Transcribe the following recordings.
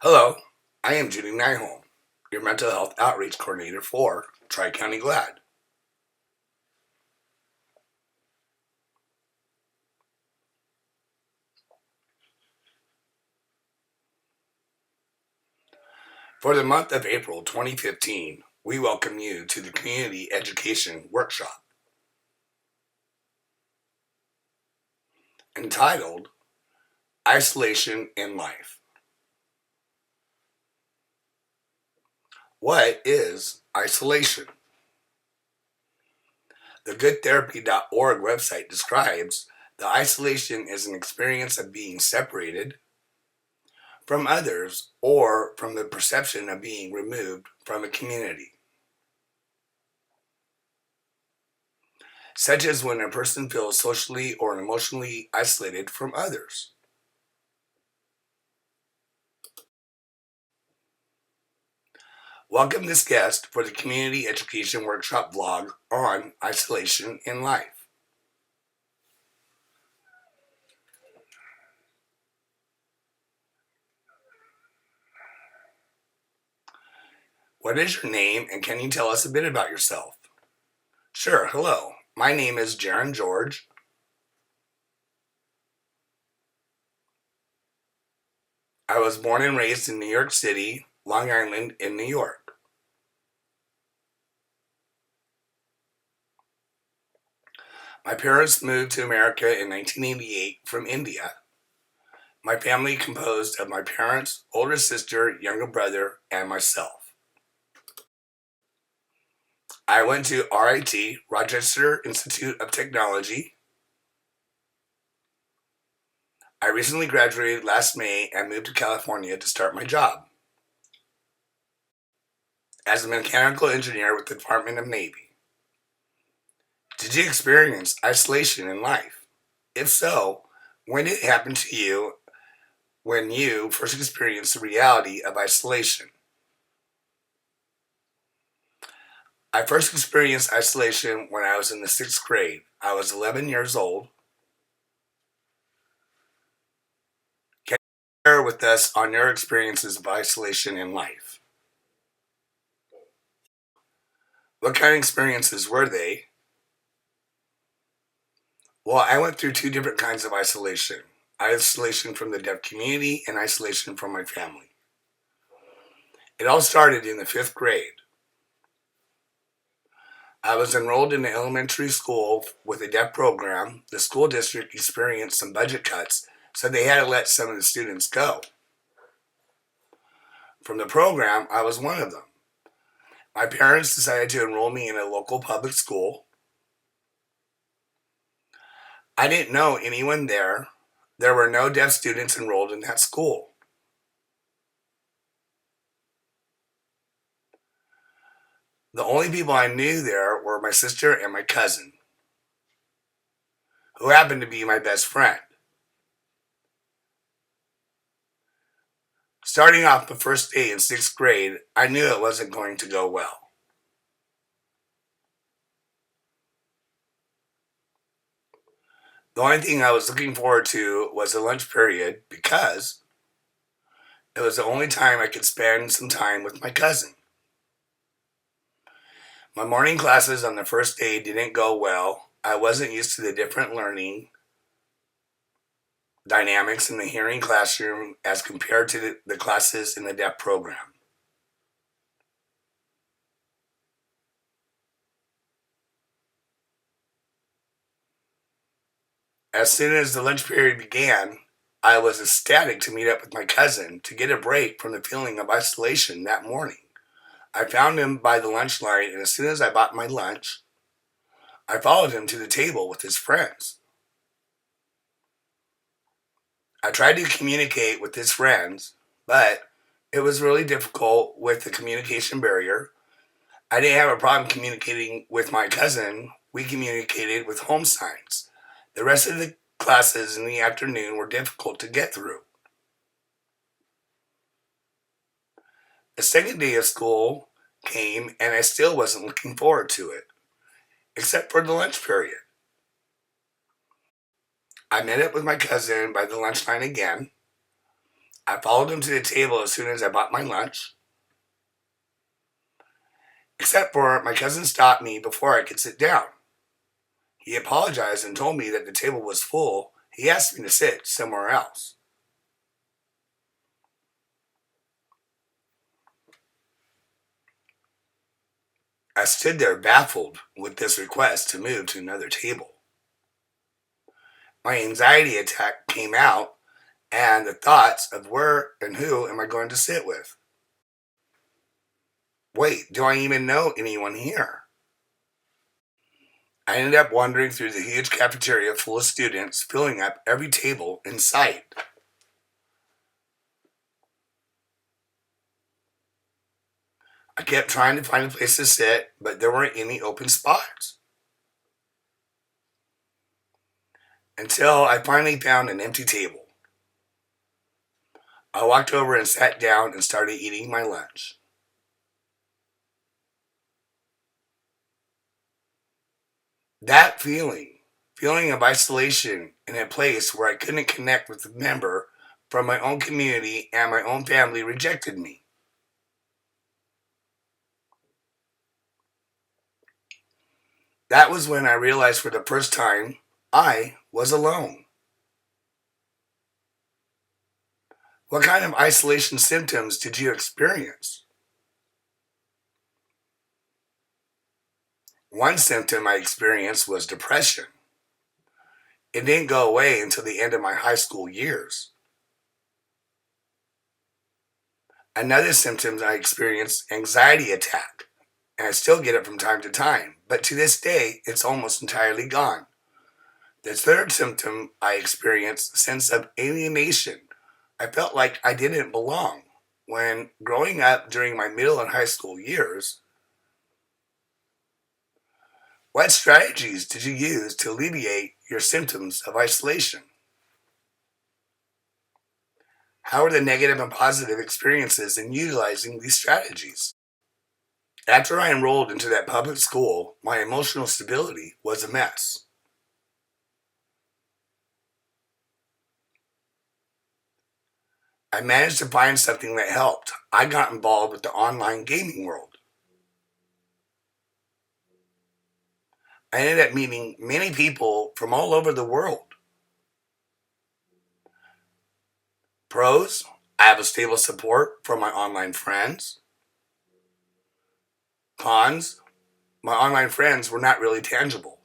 Hello, I am Judy Nyholm, your mental health outreach coordinator for Tri-County GLAD. For the month of April 2015, we welcome you to the Community Education Workshop entitled Isolation in Life. What is isolation? The goodtherapy.org website describes the isolation as an experience of being separated from others or from the perception of being removed from a community, such as when a person feels socially or emotionally isolated from others. Welcome this guest for the Community Education Workshop vlog on isolation in life. What is your name and can you tell us a bit about yourself? Sure, hello. My name is Jaron George. I was born and raised in New York City, Long Island in New York. My parents moved to America in 1988 from India. My family composed of my parents, older sister, younger brother, and myself. I went to RIT, Rochester Institute of Technology. I recently graduated last May and moved to California to start my job as a mechanical engineer with the Department of Navy. Did you experience isolation in life? If so, when did it happen to you when you first experienced the reality of isolation? I first experienced isolation when I was in the 6th grade. I was 11 years old. Can you share with us on your experiences of isolation in life? What kind of experiences were they? Well, I went through two different kinds of isolation. Isolation from the deaf community and isolation from my family. It all started in the 5th grade. I was enrolled in an elementary school with a deaf program. The school district experienced some budget cuts, so they had to let some of the students go. From the program, I was one of them. My parents decided to enroll me in a local public school. I didn't know anyone there. There were no deaf students enrolled in that school. The only people I knew there were my sister and my cousin, who happened to be my best friend. Starting off the first day in 6th grade, I knew it wasn't going to go well. The only thing I was looking forward to was the lunch period because it was the only time I could spend some time with my cousin. My morning classes on the first day didn't go well. I wasn't used to the different learning dynamics in the hearing classroom as compared to the classes in the deaf program. As soon as the lunch period began, I was ecstatic to meet up with my cousin to get a break from the feeling of isolation that morning. I found him by the lunch line, and as soon as I bought my lunch, I followed him to the table with his friends. I tried to communicate with his friends, but it was really difficult with the communication barrier. I didn't have a problem communicating with my cousin. We communicated with home signs. The rest of the classes in the afternoon were difficult to get through. The second day of school came, and I still wasn't looking forward to it, except for the lunch period. I met up with my cousin by the lunch line again. I followed him to the table as soon as I bought my lunch, except for my cousin stopped me before I could sit down. He apologized and told me that the table was full. He asked me to sit somewhere else. I stood there baffled with this request to move to another table. My anxiety attack came out and the thoughts of where and who am I going to sit with? Wait, do I even know anyone here? I ended up wandering through the huge cafeteria full of students, filling up every table in sight. I kept trying to find a place to sit, but there weren't any open spots. Until I finally found an empty table. I walked over and sat down and started eating my lunch. That feeling of isolation in a place where I couldn't connect with a member from my own community and my own family rejected me. That was when I realized for the first time I was alone. What kind of isolation symptoms did you experience? One symptom I experienced was depression. It didn't go away until the end of my high school years. Another symptom I experienced, anxiety attack, and I still get it from time to time, but to this day, it's almost entirely gone. The third symptom I experienced, a sense of alienation. I felt like I didn't belong. When growing up during my middle and high school years, what strategies did you use to alleviate your symptoms of isolation? How are the negative and positive experiences in utilizing these strategies? After I enrolled into that public school, my emotional stability was a mess. I managed to find something that helped. I got involved with the online gaming world. I ended up meeting many people from all over the world. Pros, I have a stable support from my online friends. Cons, my online friends were not really tangible.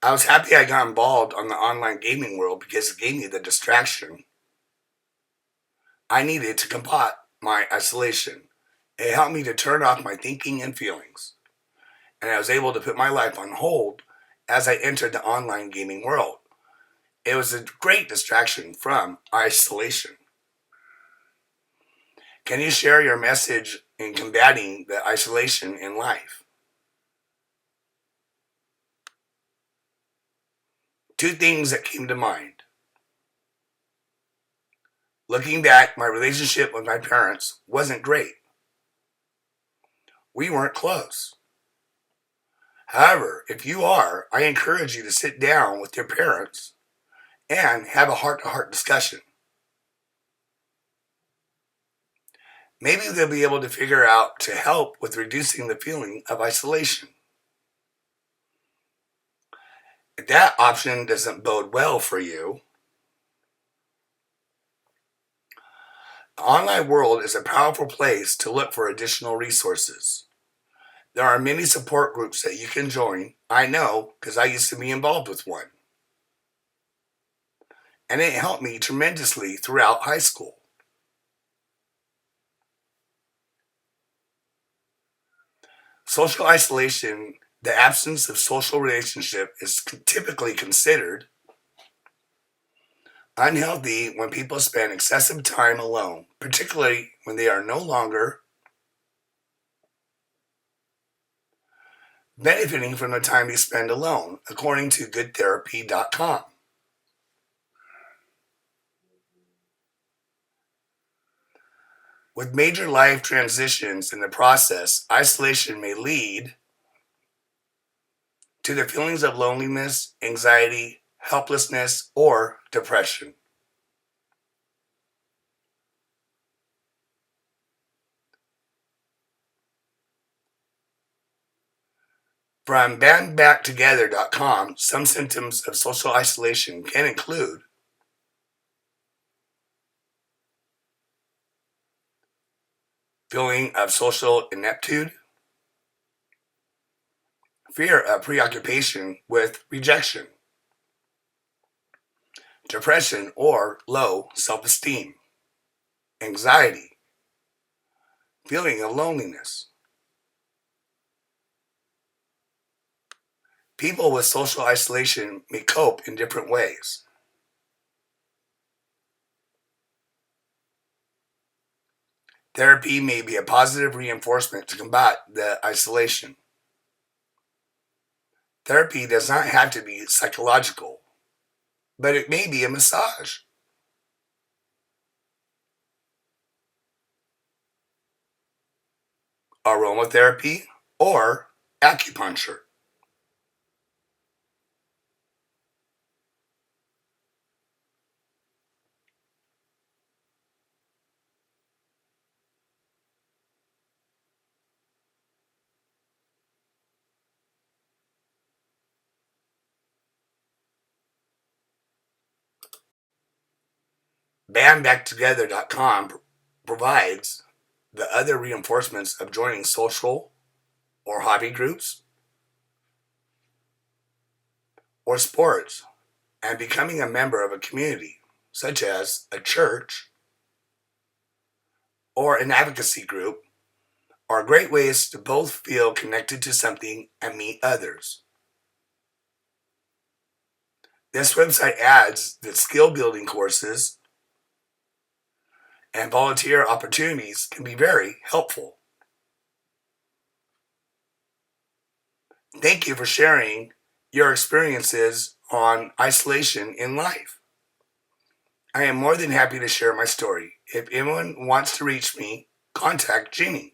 I was happy I got involved on the online gaming world because it gave me the distraction I needed to combat my isolation. It helped me to turn off my thinking and feelings, and I was able to put my life on hold as I entered the online gaming world. It was a great distraction from isolation. Can you share your message in combating the isolation in life? Two things that came to mind. Looking back, my relationship with my parents wasn't great. We weren't close. However, if you are, I encourage you to sit down with your parents and have a heart to heart discussion. Maybe they'll be able to figure out to help with reducing the feeling of isolation. If that option doesn't bode well for you, the online world is a powerful place to look for additional resources. There are many support groups that you can join. I know because I used to be involved with one. And it helped me tremendously throughout high school. Social isolation, the absence of social relationship, is typically considered unhealthy when people spend excessive time alone, particularly when they are no longer benefiting from the time they spend alone, according to goodtherapy.com. With major life transitions in the process, isolation may lead to the feelings of loneliness, anxiety, helplessness, or depression. From bandbacktogether.com, some symptoms of social isolation can include feeling of social ineptitude, fear of preoccupation with rejection, depression or low self-esteem, anxiety, feeling of loneliness. People with social isolation may cope in different ways. Therapy may be a positive reinforcement to combat the isolation. Therapy does not have to be psychological, but it may be a massage, aromatherapy, or acupuncture. Bandbacktogether.com provides the other reinforcements of joining social or hobby groups or sports and becoming a member of a community, such as a church or an advocacy group, are great ways to both feel connected to something and meet others. This website adds that skill building courses and volunteer opportunities can be very helpful. Thank you for sharing your experiences on isolation in life. I am more than happy to share my story. If anyone wants to reach me, contact Jeannie.